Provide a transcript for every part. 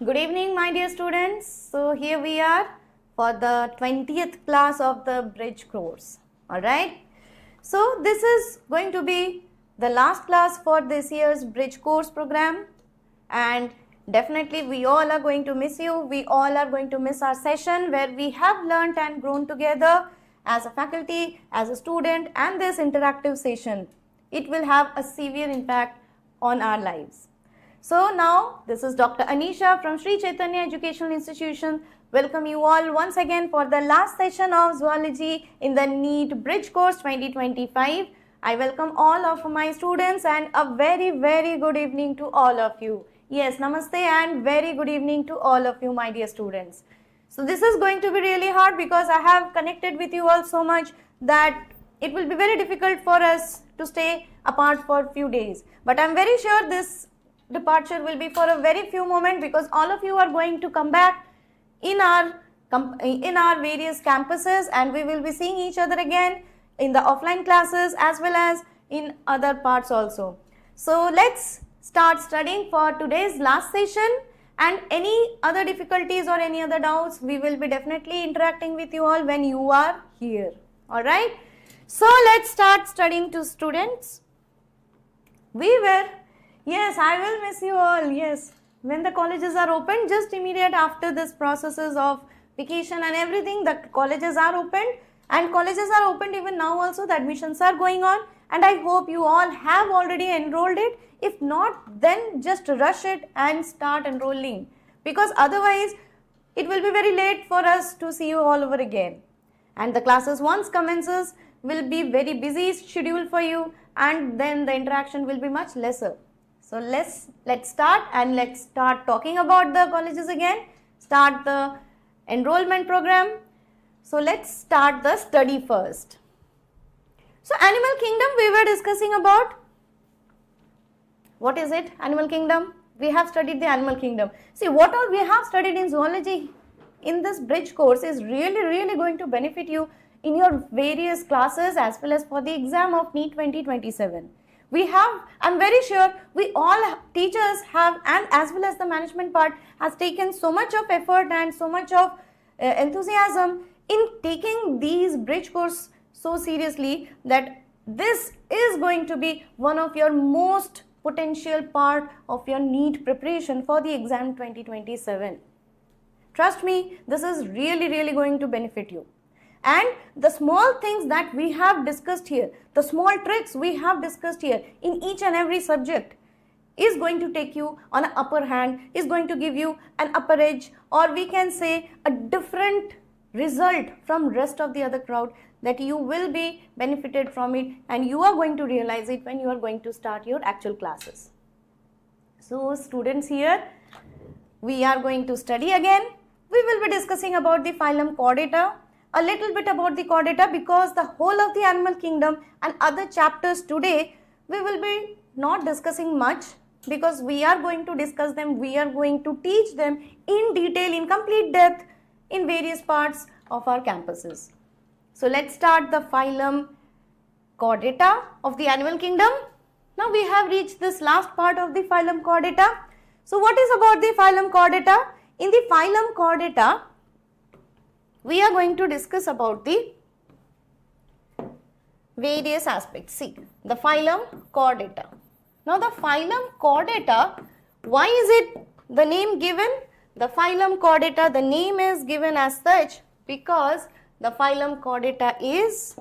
Good evening, my dear students. So here we are for the 20th class of the bridge course. Alright. So this is going to be the last class for this year's bridge course program, and definitely we all are going to miss you. We all are going to miss our session where we have learnt and grown together as a faculty, as a student, and this interactive session. It will have a severe impact on our lives. So now this is Dr. Anisha from Sri Chaitanya Educational Institution. Welcome you all once again for the last session of Zoology in the NEET Bridge Course 2025. I welcome all of my students and a very good evening to all of you. Yes, namaste and very good evening to all of you, my dear students. So this is going to be really hard because I have connected with you all so much that it will be very difficult for us to stay apart for a few days. But I am very sure this departure will be for a very few moments because all of you are going to come back in our various campuses, and we will be seeing each other again in the offline classes as well as in other parts also. So let's start studying for today's last session, and any other difficulties or any other doubts, we will be definitely interacting with you all when you are here. Alright. So let's start studying to students. Yes, I will miss you all. Yes, when the colleges are open, just immediate after this processes of vacation and everything, the colleges are opened, and colleges are opened even now also. The admissions are going on, and I hope you all have already enrolled it. If not, then just rush it and start enrolling, because otherwise it will be very late for us to see you all over again. And the classes once commences will be very busy schedule for you, and then the interaction will be much lesser. So let's start, and let's start talking about the colleges again, start the enrollment program. So let's start the study first. So animal kingdom we were discussing about. What is it? Animal kingdom. We have studied the animal kingdom. See, what all we have studied in zoology in this bridge course is really going to benefit you in your various classes as well as for the exam of NEET 2027. We have, I'm very sure we all teachers have, and as well as the management part has taken so much of effort and so much of enthusiasm in taking these bridge course so seriously that this is going to be one of your most potential part of your NEET preparation for the exam 2027. Trust me, this is really going to benefit you. And the small things that we have discussed here, the small tricks we have discussed here in each and every subject is going to take you on an upper hand, is going to give you an upper edge, or we can say a different result from rest of the other crowd, that you will be benefited from it, and you are going to realize it when you are going to start your actual classes. So students, here we are going to study again. We will be discussing about the phylum Chordata, a little bit about the Chordata, because the whole of the animal kingdom and other chapters today we will be not discussing much, because we are going to discuss them, we are going to teach them in detail, in complete depth in various parts of our campuses. So let's start the phylum Chordata of the animal kingdom. Now we have reached this last part of the phylum Chordata. So what is about the phylum Chordata? In the phylum Chordata, we are going to discuss about the various aspects. See, the phylum Chordata. Now the phylum Chordata, why is it the name given? The phylum Chordata, the name is given as such because the phylum Chordata is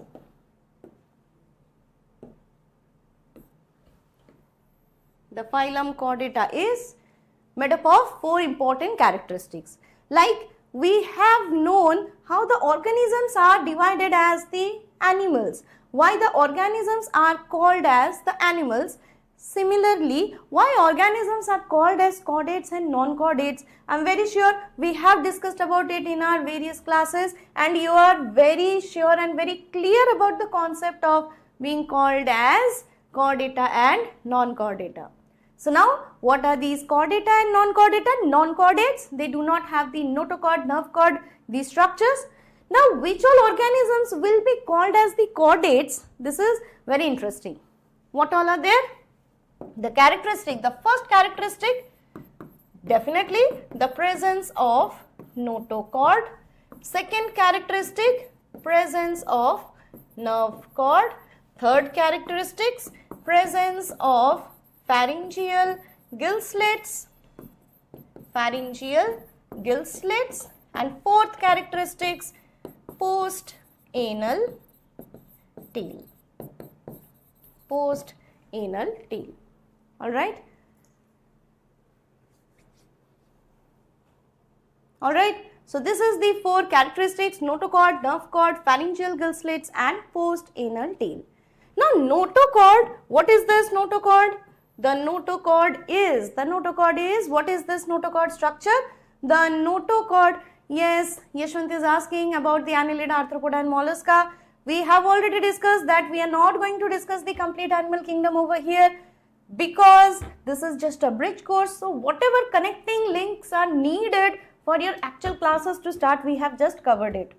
made up of 4 important characteristics. Like, we have known how the organisms are divided as the animals, why the organisms are called as the animals. Similarly, why organisms are called as chordates and non-chordates. I am very sure we have discussed about it in our various classes, and you are very sure and very clear about the concept of being called as chordata and non-chordata. So now, what are these chordata and non-chordata? Non-chordates, they do not have the notochord, nerve cord, these structures. Now, which all organisms will be called as the chordates? This is very interesting. What all are there? The characteristic, the first characteristic, Definitely the presence of notochord. Second characteristic, presence of nerve cord. Third characteristics, presence of pharyngeal gill slits. Pharyngeal gill slits. And fourth characteristics, post-anal tail. Post-anal tail. Alright. Alright. So this is the four characteristics: notochord, nerve cord, pharyngeal gill slits and post-anal tail. Now notochord, what is this notochord? The notochord is, what is this notochord structure? The notochord, yes, Yashwant is asking about the annelid, arthropoda and mollusca. We have already discussed that. We are not going to discuss the complete animal kingdom over here because this is just a bridge course. So whatever connecting links are needed for your actual classes to start, we have just covered it.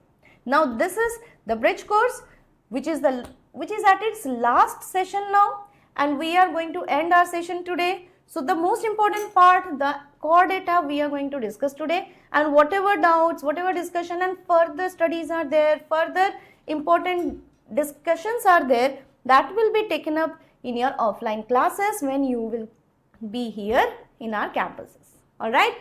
Now this is the bridge course which is at its last session now, and we are going to end our session today. So the most important part, the chordata, we are going to discuss today, and whatever doubts, whatever discussion and further studies are there, further important discussions are there, that will be taken up in your offline classes when you will be here in our campuses. Alright.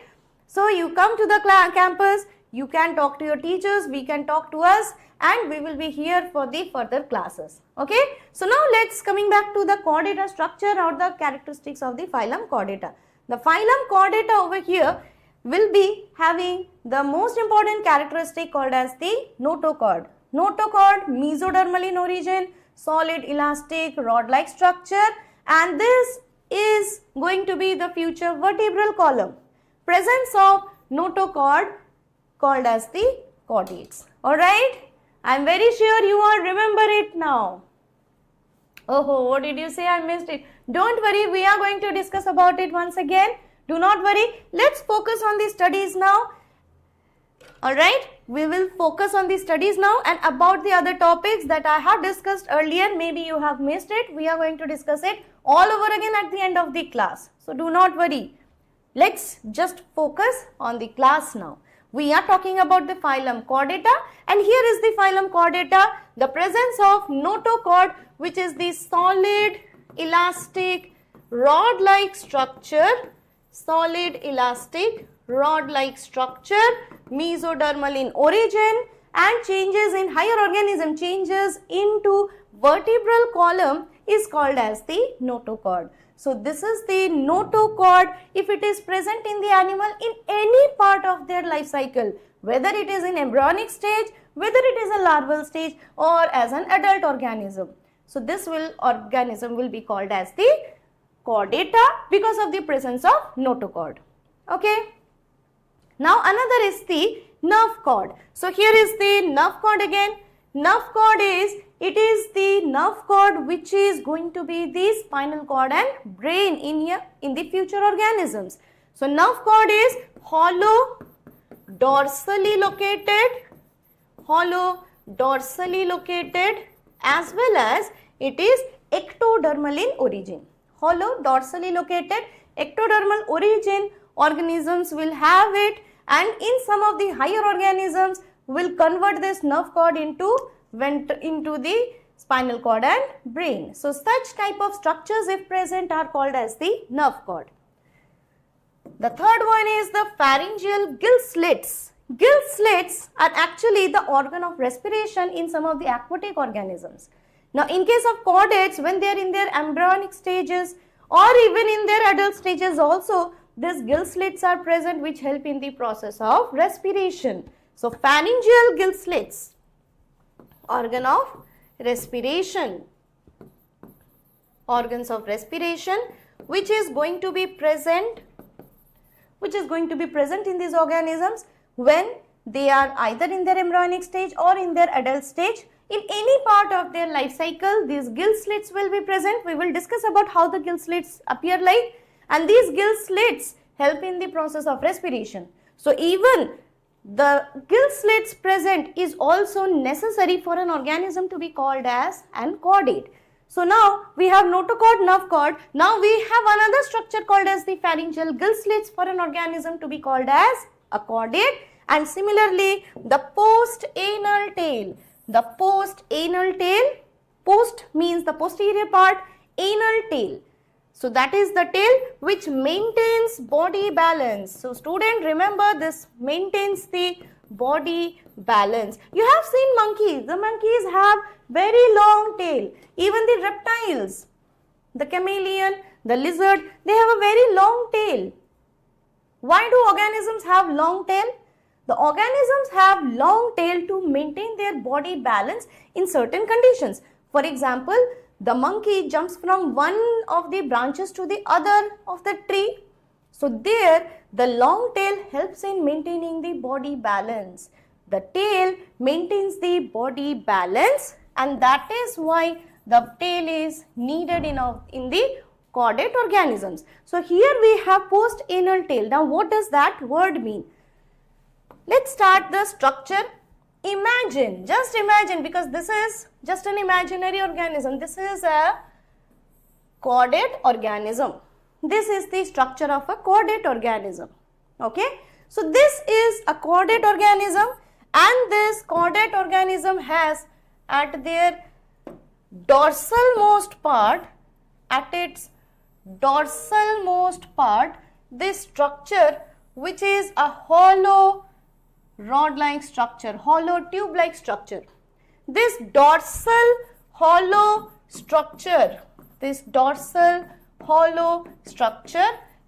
So you come to the campus, you can talk to your teachers, we can talk to us, and we will be here for the further classes. Okay. So now let's coming back to the chordata structure or the characteristics of the phylum Chordata. The phylum Chordata over here will be having the most important characteristic called as the notochord. Notochord, mesodermal in origin, solid elastic rod-like structure, and this is going to be the future vertebral column. Presence of notochord called as the chordates. Alright. I am very sure you all remember it now. Oh, what did you say? I missed it. Don't worry, we are going to discuss about it once again. Do not worry. Let's focus on the studies now. Alright, we will focus on the studies now, and about the other topics that I have discussed earlier, maybe you have missed it, we are going to discuss it all over again at the end of the class. So do not worry. Let's just focus on the class now. We are talking about the phylum Chordata, and here is the phylum Chordata, the presence of notochord, which is the solid elastic rod-like structure, mesodermal in origin, and changes in higher organism, changes into vertebral column is called as the notochord. So this is the notochord if it is present in the animal in any part of their life cycle, whether it is in embryonic stage, whether it is a larval stage or as an adult organism. So this organism will be called as the chordata because of the presence of notochord. Okay. Now another is the nerve cord. So here is the nerve cord again. Nerve cord is, it is the nerve cord which is going to be the spinal cord and brain in the future organisms. So nerve cord is hollow, dorsally located, as well as it is ectodermal in origin. Hollow, dorsally located, ectodermal origin organisms will have it, and in some of the higher organisms will convert this nerve cord into the spinal cord and brain. So such type of structures if present are called as the nerve cord. The third one is the pharyngeal gill slits. Gill slits are actually the organ of respiration in some of the aquatic organisms. Now in case of chordates, when they are in their embryonic stages or even in their adult stages also, these gill slits are present which help in the process of respiration. So pharyngeal gill slits, organ of respiration, organs of respiration which is going to be present in these organisms when they are either in their embryonic stage or in their adult stage. In any part of their life cycle, these gill slits will be present. We will discuss about how the gill slits appear like, and these gill slits help in the process of respiration. So even the gill slits present is also necessary for an organism to be called as an chordate. So now we have notochord, nerve cord. Now we have another structure called as the pharyngeal gill slits for an organism to be called as a chordate. And similarly, the post-anal tail. The post-anal tail, post means the posterior part, anal tail. So that is the tail which maintains body balance. So student, remember this maintains the body balance. You have seen monkeys. The monkeys have very long tail. Even the reptiles, the chameleon, the lizard, they have a very long tail. Why do organisms have long tail? The organisms have long tail to maintain their body balance in certain conditions. For example, the monkey jumps from one of the branches to the other of the tree. So there, the long tail helps in maintaining the body balance. The tail maintains the body balance, and that is why the tail is needed in the chordate organisms. So here we have post-anal tail. Now what does that word mean? Let's start the structure. Imagine, just imagine, because this is just an imaginary organism. This is a chordate organism. This is the structure of a chordate organism. Okay. So this is a chordate organism, and this chordate organism has at their dorsalmost part, this structure which is a hollow rod-like structure, hollow tube-like structure. This dorsal hollow structure,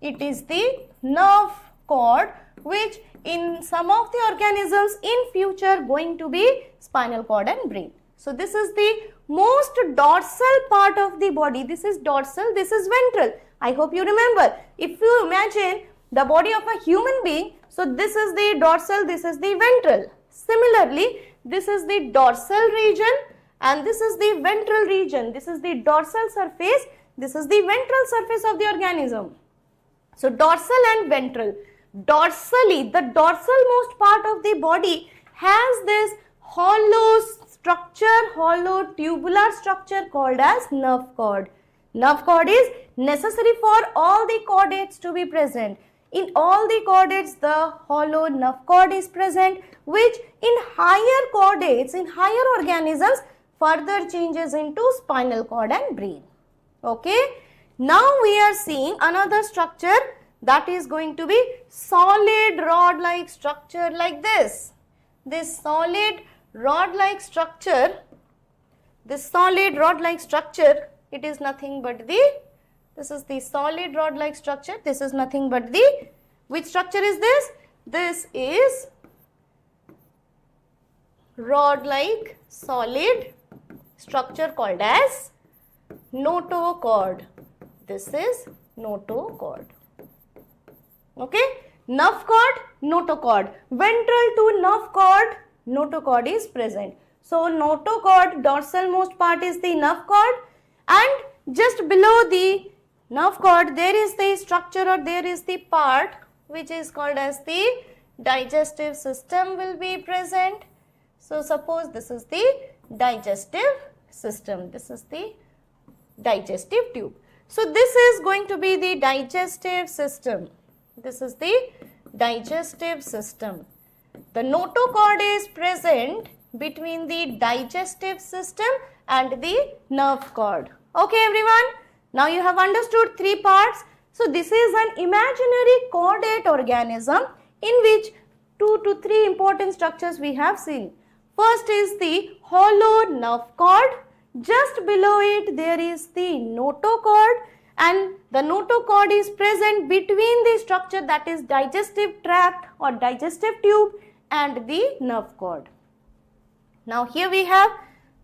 it is the nerve cord, which in some of the organisms in future going to be spinal cord and brain. So this is the most dorsal part of the body. This is dorsal, this is ventral. I hope you remember. If you imagine the body of a human being, so this is the dorsal, this is the ventral. Similarly, this is the dorsal region and this is the ventral region. This is the dorsal surface, this is the ventral surface of the organism. So dorsal and ventral. Dorsally, the dorsalmost part of the body has this hollow structure, hollow tubular structure called as nerve cord. Nerve cord is necessary for all the chordates to be present. In all the chordates, the hollow nerve cord is present, which in higher chordates, in higher organisms, further changes into spinal cord and brain. Okay. Now we are seeing another structure that is going to be solid rod-like structure like this. This solid rod-like structure, it is nothing but this is the solid rod-like structure. This is nothing but which structure is this? This is rod-like solid structure called as notochord. This is notochord. Okay. Nerve cord, notochord. Ventral to nerve cord, notochord is present. So notochord, dorsalmost part is the nerve cord, and just below the nerve cord there is the structure, or there is the part which is called as the digestive system will be present. So suppose this is the digestive system, this is the digestive tube. So this is going to be the digestive system. This is the digestive system. The notochord is present between the digestive system and the nerve cord. Okay everyone, now you have understood three parts. So this is an imaginary chordate organism in which 2 to 3 important structures we have seen. First is the hollow nerve cord. Just below it there is the notochord, and the notochord is present between the structure, that is digestive tract or digestive tube, and the nerve cord. Now here we have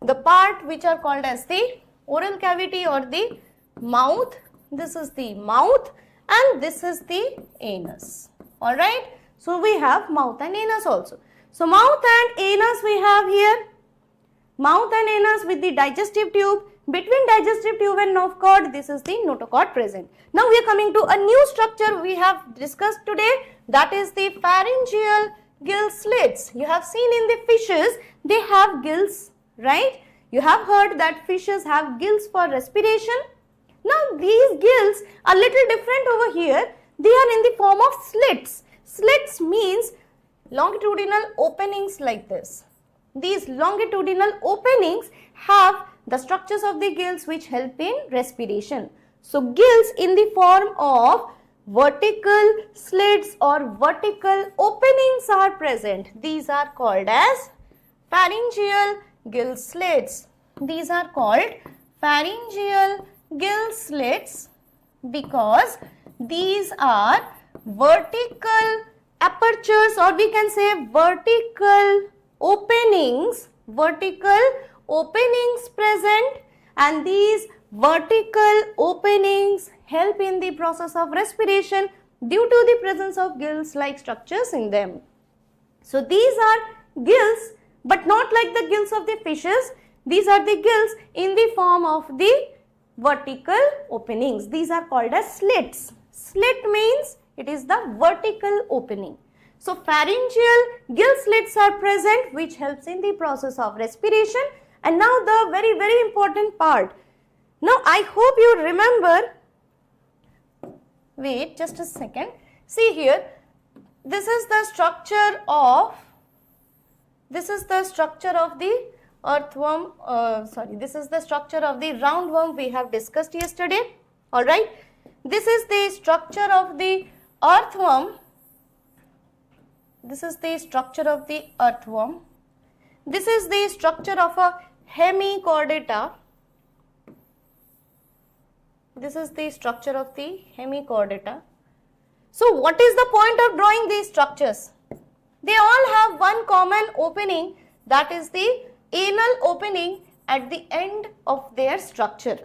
the part which are called as the oral cavity or the mouth. This is the mouth and this is the anus. Alright. So we have mouth and anus also. So mouth and anus we have here. Mouth and anus with the digestive tube. Between digestive tube and nerve cord, this is the notochord present. Now we are coming to a new structure we have discussed today, that is the pharyngeal gill slits. You have seen in the fishes, they have gills, right? You have heard that fishes have gills for respiration. Now these gills are little different over here. They are in the form of slits. Slits means longitudinal openings like this. These longitudinal openings have the structures of the gills which help in respiration. So gills in the form of vertical slits or vertical openings are present. These are called as pharyngeal gill slits. These are called pharyngeal gill slits because these are vertical apertures, or we can say vertical openings present, and these vertical openings help in the process of respiration due to the presence of gills like structures in them. So these are gills, but not like the gills of the fishes. These are the gills in the form of the vertical openings. These are called as slits. Slit means it is the vertical opening. So pharyngeal gill slits are present which helps in the process of respiration. And now the very, very important part. Now I hope you remember, wait just a second, see here, this is the structure of the earthworm, this is the structure of the roundworm we have discussed yesterday, alright. This is the structure of the earthworm. This is the structure of the earthworm. This is the structure of a hemichordata. This is the structure of the hemichordata. So what is the point of drawing these structures? They all have one common opening, that is the anal opening at the end of their structure.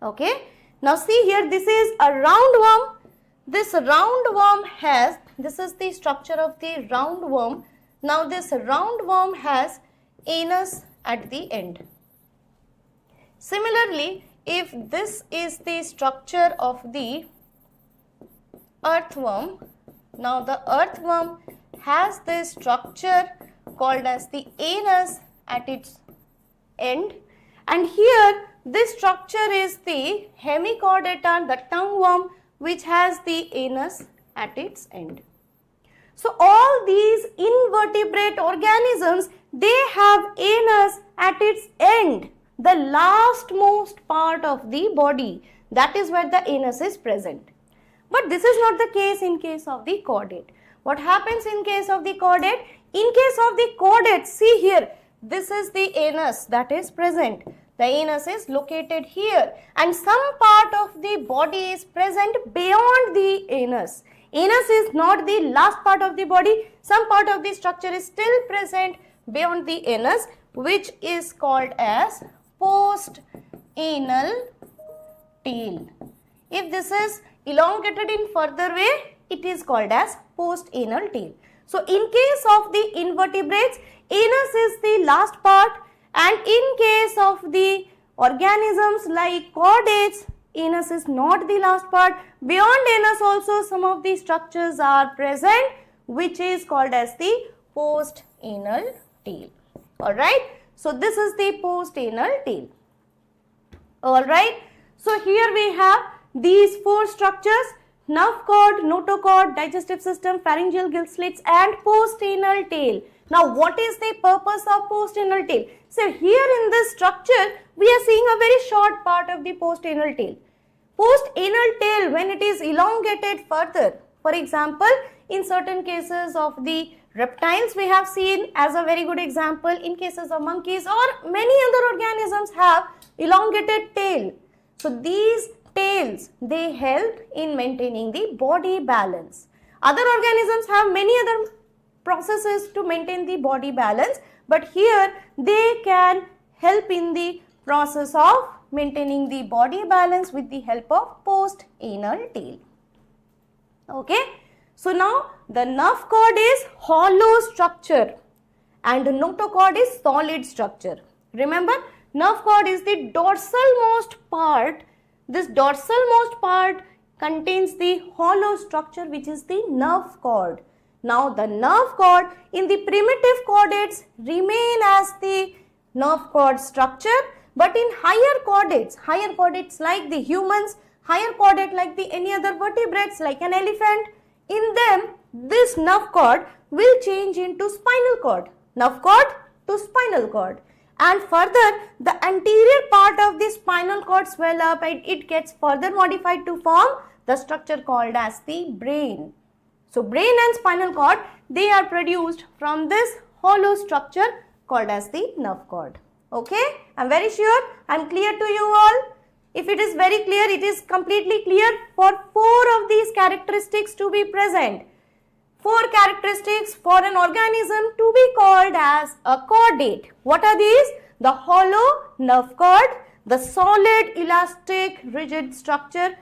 Okay. Now see here, this is a roundworm. This roundworm has, this is the structure of the roundworm. Now this roundworm has anus at the end. Similarly, if this is the structure of the earthworm, now the earthworm has this structure called as the anus at its end, and here this structure is the hemichordata, the tongueworm, which has the anus at its end. So all these invertebrate organisms, they have anus at its end, the lastmost part of the body. That is where the anus is present. But this is not the case in case of the chordate. What happens in case of the chordate? In case of the chordate, see here, this is the anus that is present. The anus is located here, and some part of the body is present beyond the anus. Anus is not the last part of the body. Some part of the structure is still present beyond the anus, which is called as post-anal tail. If this is elongated in further way, it is called as post-anal tail. So in case of the invertebrates, anus is the last part, and in case of the organisms like chordates, anus is not the last part. Beyond anus also some of the structures are present, which is called as the post-anal tail. Alright, so this is the post-anal tail. Alright, so here we have these four structures: nerve cord, notochord, digestive system, pharyngeal gill slits, and post-anal tail. Now what is the purpose of post-anal tail? So here in this structure we are seeing a very short part of the post-anal tail. Post-anal tail, when it is elongated further, for example, in certain cases of the reptiles we have seen as a very good example, in cases of monkeys or many other organisms have elongated tail. So these tails, they help in maintaining the body balance. Other organisms have many other processes to maintain the body balance, but here they can help in the process of maintaining the body balance with the help of post-anal tail. Okay, so now the nerve cord is hollow structure and the notochord is solid structure. Remember, nerve cord is the dorsalmost part. This dorsalmost part contains the hollow structure, which is the nerve cord. Now the nerve cord in the primitive chordates remain as the nerve cord structure, but in higher chordates like the humans, higher chordate like the any other vertebrates like an elephant, in them this nerve cord will change into spinal cord, nerve cord to spinal cord, and further the anterior part of the spinal cord swell up and it gets further modified to form the structure called as the brain. So brain and spinal cord, they are produced from this hollow structure called as the nerve cord. Okay, I am very sure I am clear to you all. If it is very clear, it is completely clear for 4 of these characteristics to be present. 4 characteristics for an organism to be called as a chordate. What are these? The hollow nerve cord, the solid elastic rigid structure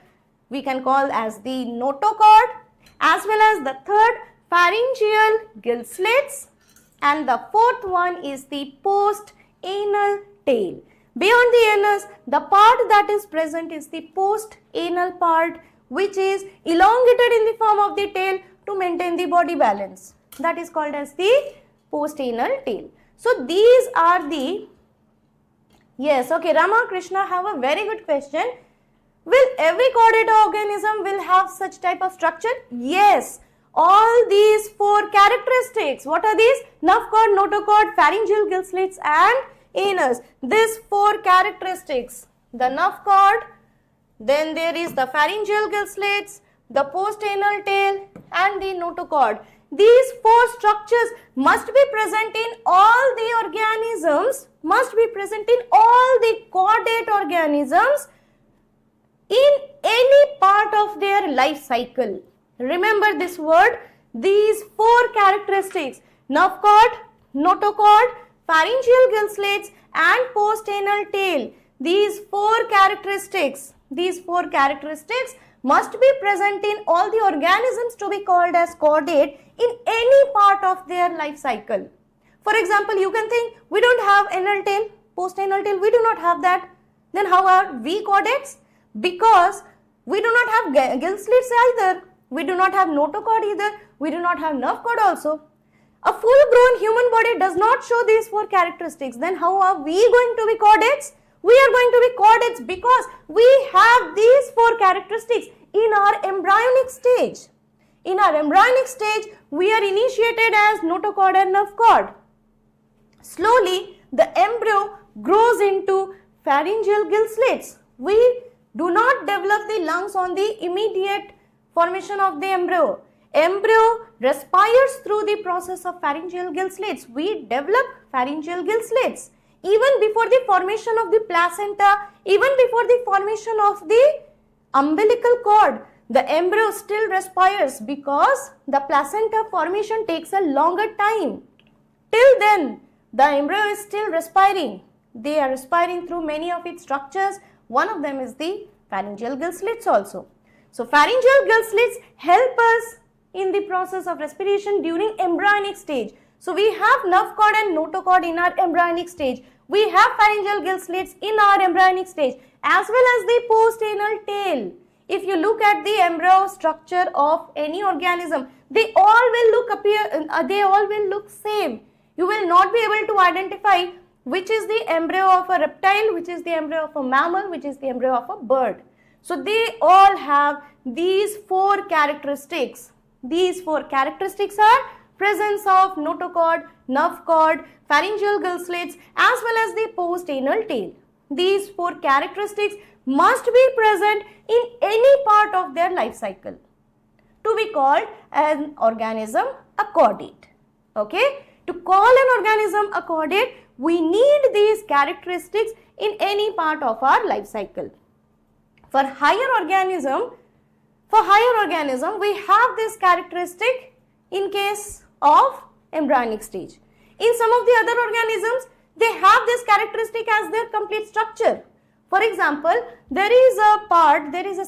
we can call as the notochord, as well as the third pharyngeal gill slits, and the 4th one is the post-anal tail. Beyond the anus, the part that is present is the post-anal part, which is elongated in the form of the tail to maintain the body balance. That is called as the post-anal tail. So these are the, yes, okay, Rama Krishna have a very good question. Will every chordate organism will have such type of structure? Yes. All these 4 characteristics, what are these? Nerve cord, notochord, pharyngeal gill slits and anus. These 4 characteristics, the nerve cord, then there is the pharyngeal gill slits, the post-anal tail and the notochord. These 4 structures must be present in all the organisms, must be present in all the chordate organisms in any part of their life cycle. Remember this word, these 4 characteristics, nerve cord, notochord, pharyngeal gill slits and post-anal tail. These 4 characteristics must be present in all the organisms to be called as chordate in any part of their life cycle. For example, you can think we don't have anal tail, post-anal tail, we do not have that. Then how are we chordates? Because we do not have gill slits either, we do not have notochord either, we do not have nerve cord also. A full-grown human body does not show these 4 characteristics. Then how are we going to be chordates? We are going to be chordates because we have these 4 characteristics in our embryonic stage. In our embryonic stage, we are initiated as notochord and nerve cord. Slowly, the embryo grows into pharyngeal gill slits. We do not develop the lungs on the immediate formation of the embryo. Embryo respires through the process of pharyngeal gill slits. We develop pharyngeal gill slits. Even before the formation of the placenta, even before the formation of the umbilical cord, the embryo still respires because the placenta formation takes a longer time. Till then, the embryo is still respiring. They are respiring through many of its structures. One of them is the pharyngeal gill slits also. So, pharyngeal gill slits help us in the process of respiration during embryonic stage. So, we have nerve cord and notochord in our embryonic stage. We have pharyngeal gill slits in our embryonic stage as well as the post-anal tail. If you look at the embryo structure of any organism, they all will look same. You will not be able to identify which is the embryo of a reptile, which is the embryo of a mammal, which is the embryo of a bird. So, they all have these 4 characteristics. These 4 characteristics are presence of notochord, nerve cord, pharyngeal gill slits as well as the post-anal tail. These 4 characteristics must be present in any part of their life cycle to be called an organism a chordate. Okay? To call an organism a chordate, we need these characteristics in any part of our life cycle. For higher organism, we have this characteristic in case of embryonic stage. In some of the other organisms, they have this characteristic as their complete structure. For example, there is a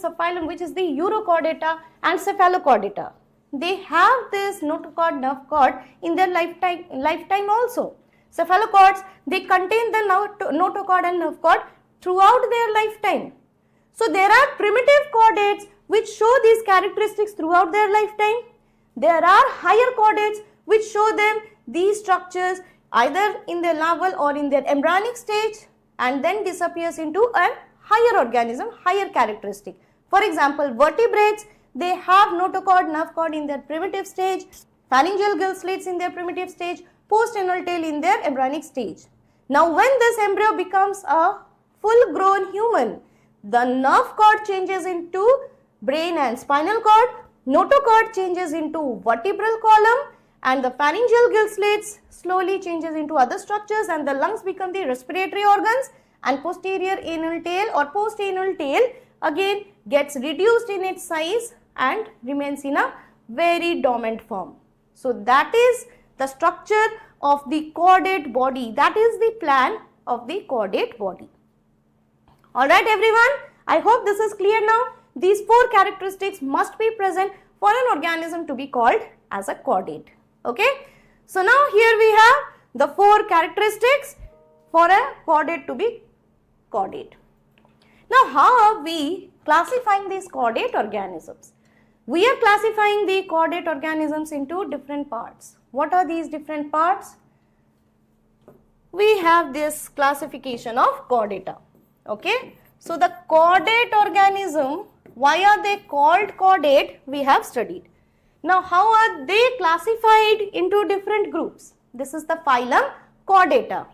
subphylum which is the Urochordata and Cephalochordata. They have this notochord, nerve cord in their lifetime also. Cephalochords, they contain the notochord and nerve cord throughout their lifetime. So, there are primitive chordates which show these characteristics throughout their lifetime. There are higher chordates which show them these structures either in their larval or in their embryonic stage, and then disappears into a higher organism, higher characteristic. For example, vertebrates, they have notochord, nerve cord in their primitive stage, pharyngeal gill slits in their primitive stage, post-anal tail in their embryonic stage. Now when this embryo becomes a full-grown human, the nerve cord changes into brain and spinal cord, notochord changes into vertebral column, and the pharyngeal gill slits slowly changes into other structures, and the lungs become the respiratory organs, and posterior anal tail or post-anal tail again gets reduced in its size and remains in a very dormant form. So that is the structure of the chordate body. That is the plan of the chordate body. Alright everyone, I hope this is clear now. These 4 characteristics must be present for an organism to be called as a chordate. Okay. So now here we have the 4 characteristics for a chordate to be chordate. Now how are we classifying these chordate organisms? We are classifying the chordate organisms into different parts. What are these different parts? We have this classification of chordata. Okay. So the chordate organism, why are they called chordate? We have studied. Now how are they classified into different groups? This is the phylum Chordata.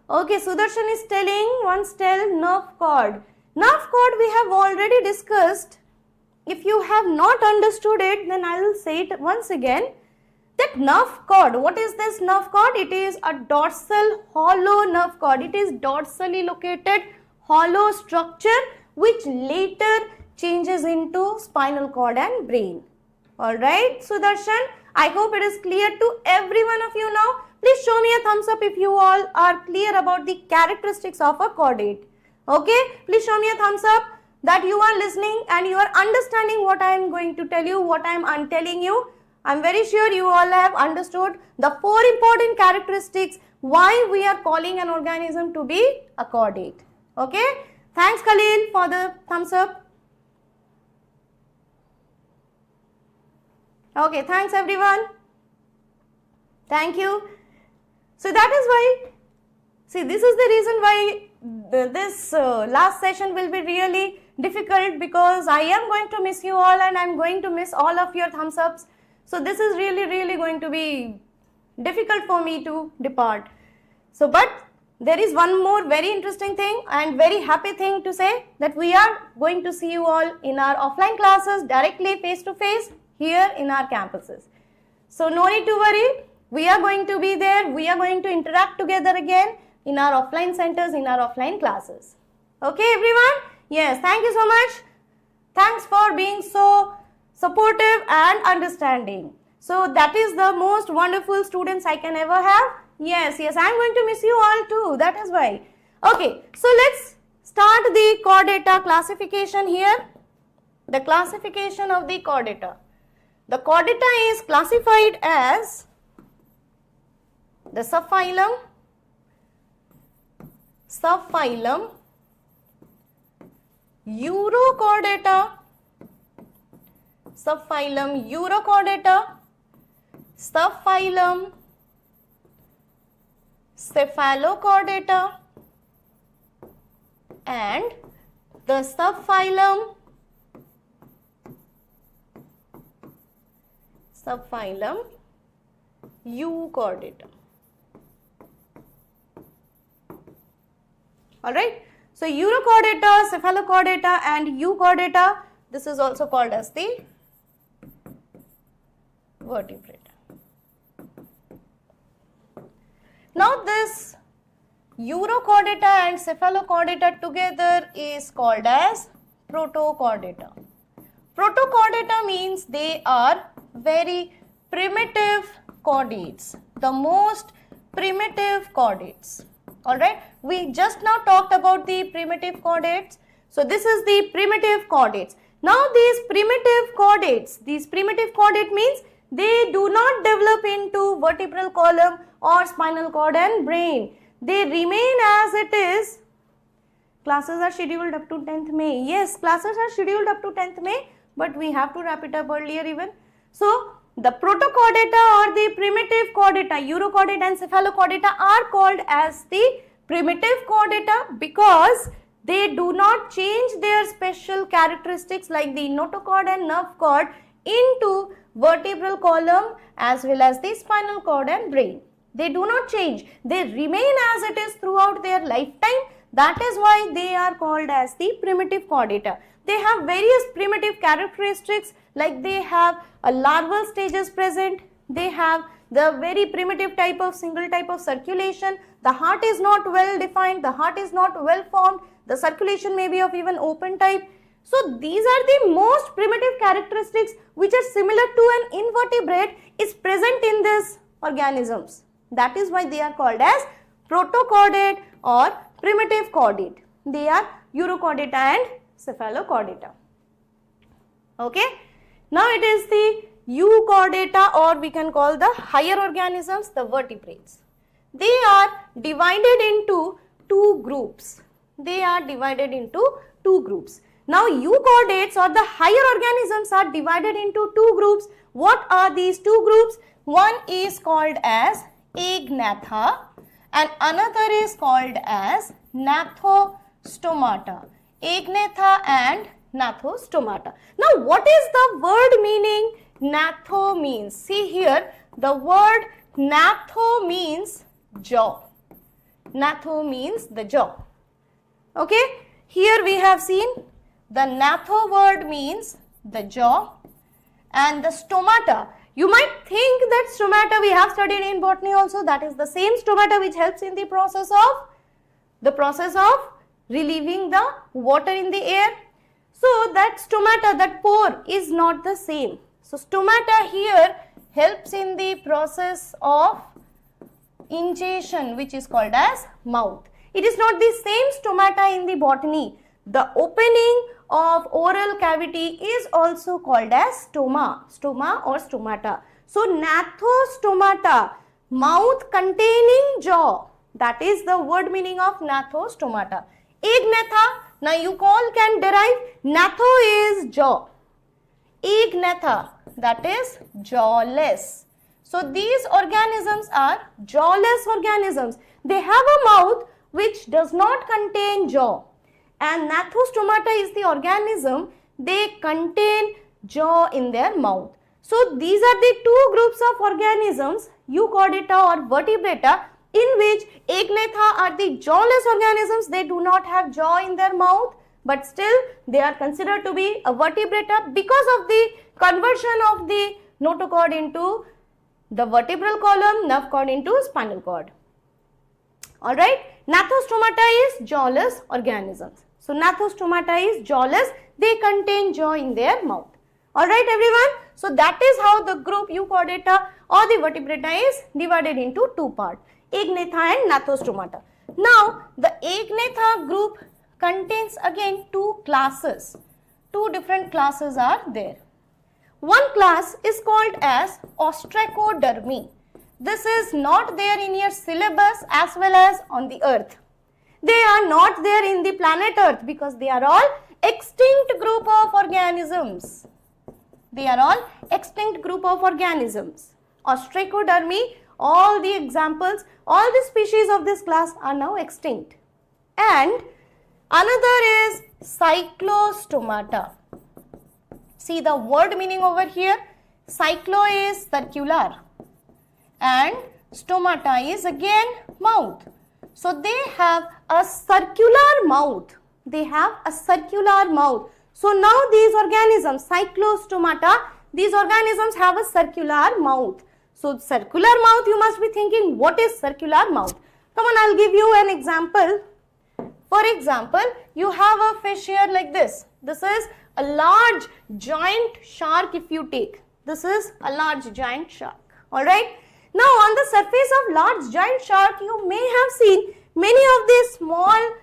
Okay, Sudarshan is telling, once tell nerve cord. Nerve cord we have already discussed. If you have not understood it, then I will say it once again. That nerve cord, what is this nerve cord? It is a dorsal hollow nerve cord. It is dorsally located hollow structure which later changes into spinal cord and brain. Alright, Sudarshan, I hope it is clear to every one of you now. Please show me a thumbs up if you all are clear about the characteristics of a chordate. Okay, please show me a thumbs up that you are listening and you are understanding what I am going to tell you, what I am telling you. I am very sure you all have understood the 4 important characteristics why we are calling an organism to be a chordate. Okay, thanks Khalil for the thumbs up. Okay, thanks everyone. Thank you. So that is why, see, this is the reason why this last session will be really difficult, because I am going to miss you all and I am going to miss all of your thumbs ups. So this is really going to be difficult for me to depart. So but there is one more very interesting thing and very happy thing to say, that we are going to see you all in our offline classes directly face to face here in our campuses. So no need to worry, we are going to be there, we are going to interact together again in our offline centers, in our offline classes. Okay everyone? Yes, thank you so much. Thanks for being so supportive and understanding. So that is the most wonderful students I can ever have. Yes, I am going to miss you all too, that is why. Okay, so let's start the chordata classification here. The classification of the chordata. The chordata is classified as the subphylum, Urochordata, subphylum Urochordata, subphylum Cephalochordata, and the subphylum Euchordata. Alright, so Urochordata, Cephalochordata and Euchordata, this is also called as the vertebrate. Now this Urochordata and Cephalochordata together is called as Protochordata. Protochordata means they are very primitive chordates, the most primitive chordates. Alright, we just now talked about the primitive chordates. So this is the primitive chordates. Now these primitive chordate means they do not develop into vertebral column or spinal cord and brain. They remain as it is. Classes are scheduled up to 10th May. Yes, classes are scheduled up to 10th May, but we have to wrap it up earlier even. So The protochordata or the primitive chordata, urochordate and cephalochordata, are called as the primitive chordata because they do not change their special characteristics like the notochord and nerve cord into vertebral column as well as the spinal cord and brain. They do not change. They remain as it is throughout their lifetime. That is why they are called as the primitive chordata. They have various primitive characteristics like they have a larval stages present. They have the very primitive type of single type of circulation. The heart is not well defined. The heart is not well formed. The circulation may be of even open type. So these are the most primitive characteristics which are similar to an invertebrate is present in these organisms. That is why they are called as protochordate or primitive chordate. They are urochordata and cephalochordata. Okay. Now it is the euchordata, or we can call the higher organisms, the vertebrates. They are divided into two groups. Now euchordates or the higher organisms are divided into two groups. What are these two groups? One is called as agnatha and another is called as gnathostomata. Agnatha and gnathostomata. Now what is the word meaning gnatho means? See here, the word gnatho means jaw. Gnatho means the jaw. Okay, here we have seen the gnatho word means the jaw, and the stomata. You might think that stomata we have studied in botany also. That is the same stomata which helps in the process of relieving the water in the air. So that stomata, that pore is not the same. So stomata here helps in the process of ingestion, which is called as mouth. It is not the same stomata in the botany. The opening of oral cavity is also called as stoma or stomata. So gnathostomata, mouth containing jaw. That is the word meaning of gnathostomata. Agnatha, now you all can derive, gnatho is jaw. Agnatha, that is jawless. So these organisms are jawless organisms. They have a mouth which does not contain jaw. And gnathostomata is the organism, they contain jaw in their mouth. So these are the two groups of organisms, euchordata or vertebrata, in which agnatha are the jawless organisms. They do not have jaw in their mouth, but still they are considered to be a vertebrata because of the conversion of the notochord into the vertebral column, nerve cord into spinal cord. Alright, gnathostomata is jawless organisms. So gnathostomata is jawless, they contain jaw in their mouth. Alright everyone, so that is how the group euchordata or the vertebrata is divided into two parts, agnatha and gnathostomata. Now the agnatha group contains again two classes. Two different classes are there. One class is called as ostracodermy. This is not there in your syllabus as well as on the earth. They are not there in the planet earth because they are all extinct group of organisms. They are all extinct group of organisms. Ostracodermy, all the examples, all the species of this class are now extinct. And another is cyclostomata. See the word meaning over here. Cyclo is circular and stomata is again mouth. So they have a circular mouth. So now these organisms, cyclostomata, these organisms have a circular mouth. So circular mouth, you must be thinking, what is circular mouth? Come on, I'll give you an example. For example, you have a fish here like this. This is a large giant shark if you take. This is a large giant shark. Alright. Now on the surface of large giant shark, you may have seen many of these small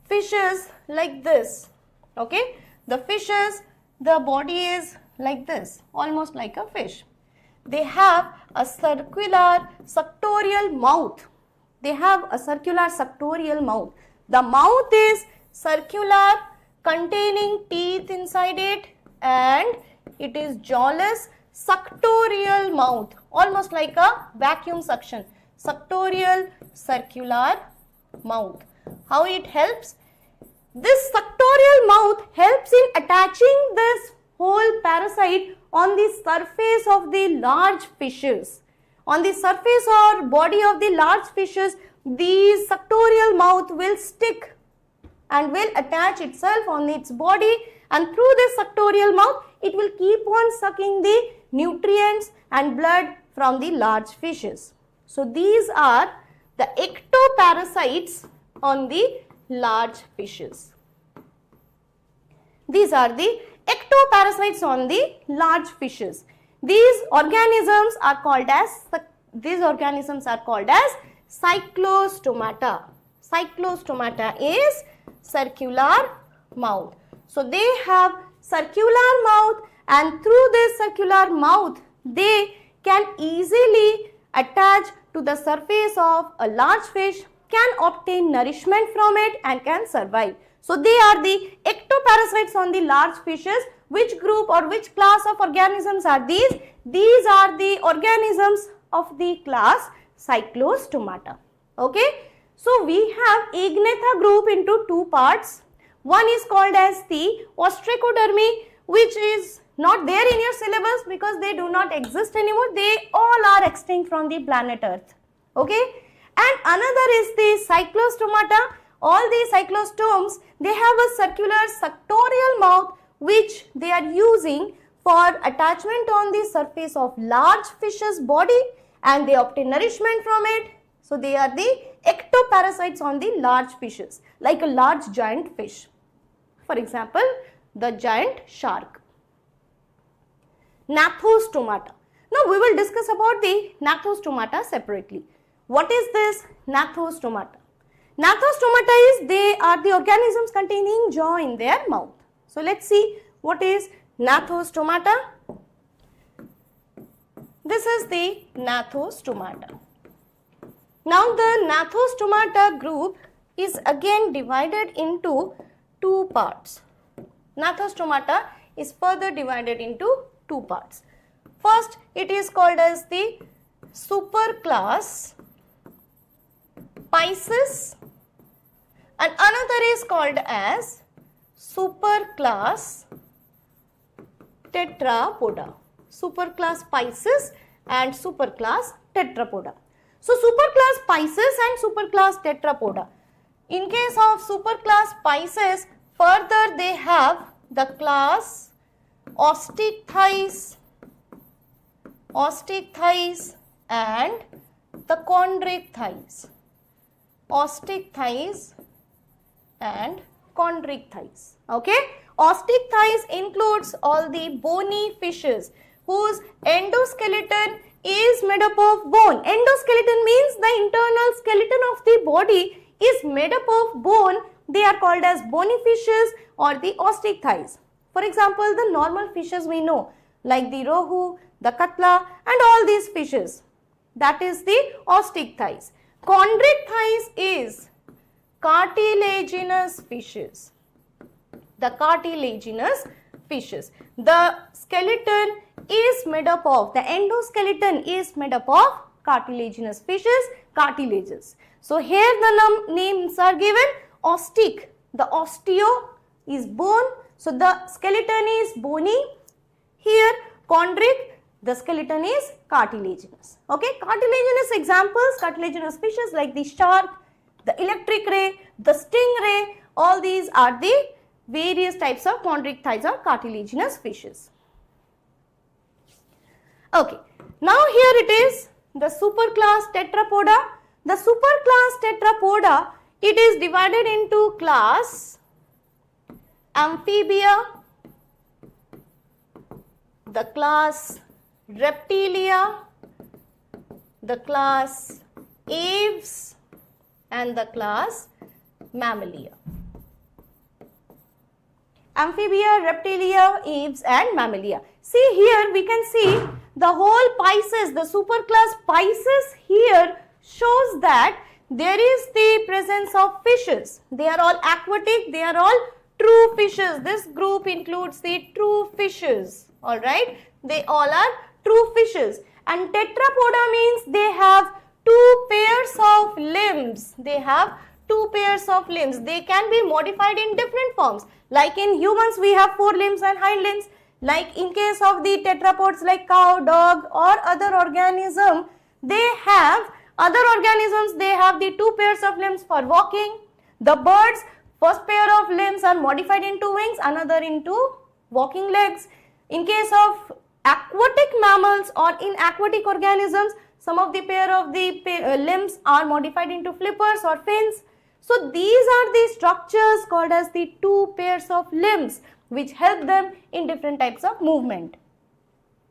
fishes like this. Okay. The fishes, the body is like this, almost like a fish. They have a circular suctorial mouth. The mouth is circular, containing teeth inside it, and it is jawless. suctorial mouth, almost like a vacuum suction. Suctorial circular mouth. How it helps? This suctorial mouth helps in attaching this whole parasite on the surface of the large fishes. On the surface or body of the large fishes, the suctorial mouth will stick and will attach itself on its body, and through this suctorial mouth, it will keep on sucking the nutrients and blood from the large fishes. So these are the ectoparasites on the large fishes. These are the ectoparasites on the large fishes. These organisms are called as cyclostomata. Cyclostomata is circular mouth. So they have circular mouth, and through this circular mouth they can easily attach to the surface of a large fish, can obtain nourishment from it and can survive. So they are the ectoparasites on the large fishes. Which group or which class of organisms are these? These are the organisms of the class Cyclostomata. Okay. So we have Agnatha group into two parts. One is called as the Ostracodermi, which is not there in your syllabus because they do not exist anymore. They all are extinct from the planet Earth. Okay. And another is the Cyclostomata. All these cyclostomes, they have a circular suctorial mouth which they are using for attachment on the surface of large fish's body, and they obtain nourishment from it. So they are the ectoparasites on the large fishes, like a large giant fish. For example, the giant shark. Gnathostomata. Now we will discuss about the Gnathostomata separately. What is this Gnathostomata? Gnathostomata is, they are the organisms containing jaw in their mouth. So let's see what is Gnathostomata. This is the Gnathostomata. Now the Gnathostomata group is again divided into two parts. Gnathostomata is further divided into two parts. First, it is called as the superclass Pisces, and another is called as superclass Tetrapoda. Superclass Pisces and superclass Tetrapoda. So superclass Pisces and superclass Tetrapoda. In case of superclass Pisces, further they have the class Osteichthyes and the Chondrichthyes. Osteichthyes and Chondrichthyes. Okay. Osteichthyes includes all the bony fishes whose endoskeleton is made up of bone. Endoskeleton means the internal skeleton of the body is made up of bone. They are called as bony fishes or the osteichthyes. For example, the normal fishes we know, like the rohu, the katla and all these fishes. That is the osteichthyes. Chondrichthyes is cartilaginous fishes. The cartilaginous fishes. The skeleton is made up of, the endoskeleton is made up of cartilaginous fishes, cartilages. So here the names are given. Osteich, the osteo is bone, so the skeleton is bony. Here chondric, the skeleton is cartilaginous. Okay, cartilaginous examples, cartilaginous fishes like the shark, the electric ray, the stingray, all these are the various types of chondrichthyes or cartilaginous fishes. Okay, now here it is the superclass Tetrapoda. The superclass Tetrapoda, it is divided into class Amphibia, the class Reptilia, the class Aves and the class Mammalia. Amphibia, Reptilia, Aves and Mammalia. See here we can see the whole Pisces, the superclass Pisces here shows that there is the presence of fishes. They are all aquatic, they are all true fishes. This group includes the true fishes. Alright, they all are true fishes. And tetrapoda means they have two pairs of limbs. They have two pairs of limbs. They can be modified in different forms. Like in humans, we have four limbs and hind limbs. Like in case of the tetrapods like cow, dog or other organism, they have the two pairs of limbs for walking. The birds, first pair of limbs are modified into wings, another into walking legs. In case of aquatic mammals or in aquatic organisms, some of the pair of the limbs are modified into flippers or fins. So these are the structures called as the two pairs of limbs which help them in different types of movement.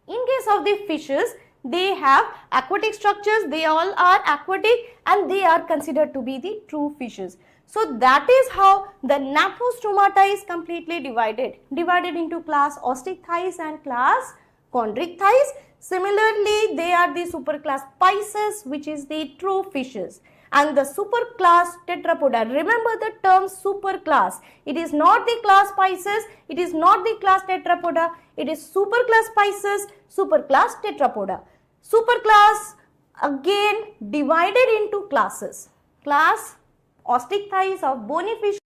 In case of the fishes, they have aquatic structures, they all are aquatic and they are considered to be the true fishes. So that is how the Gnathostomata is completely divided into class Osteichthyes and class Chondrichthyes. Similarly, they are the superclass Pisces, which is the true fishes, and the superclass Tetrapoda. Remember the term superclass. It is not the class Pisces, it is not the class Tetrapoda, it is superclass Pisces, superclass Tetrapoda. Superclass again divided into classes. Class Osteichthyes of bony fish.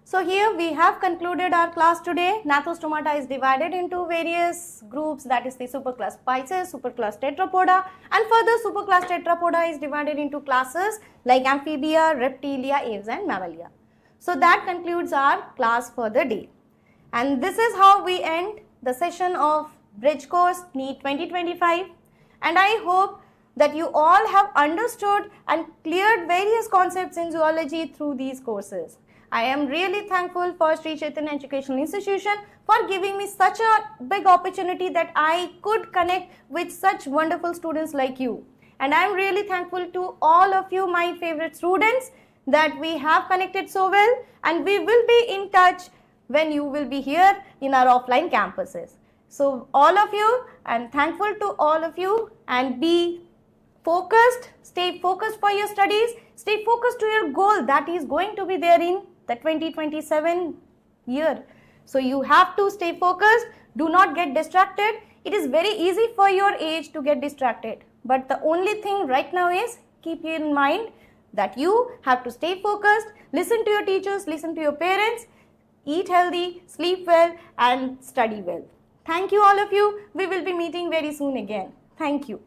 So here we have concluded our class today. Gnathostomata is divided into various groups, that is the superclass Pisces, superclass Tetrapoda, and further superclass Tetrapoda is divided into classes like Amphibia, Reptilia, Aves and Mammalia. So that concludes our class for the day. And this is how we end the session of Bridge Course NEET 2025. And I hope that you all have understood and cleared various concepts in zoology through these courses. I am really thankful for Sri Chaitanya Educational Institution for giving me such a big opportunity that I could connect with such wonderful students like you. And I am really thankful to all of you, my favorite students, that we have connected so well, and we will be in touch when you will be here in our offline campuses. So all of you, I am thankful to all of you, and be focused, stay focused for your studies, stay focused to your goal that is going to be there in the 2027 year. So you have to stay focused, do not get distracted. It is very easy for your age to get distracted, but the only thing right now is keep in mind that you have to stay focused, listen to your teachers, listen to your parents, eat healthy, sleep well and study well. Thank you all of you. We will be meeting very soon again. Thank you.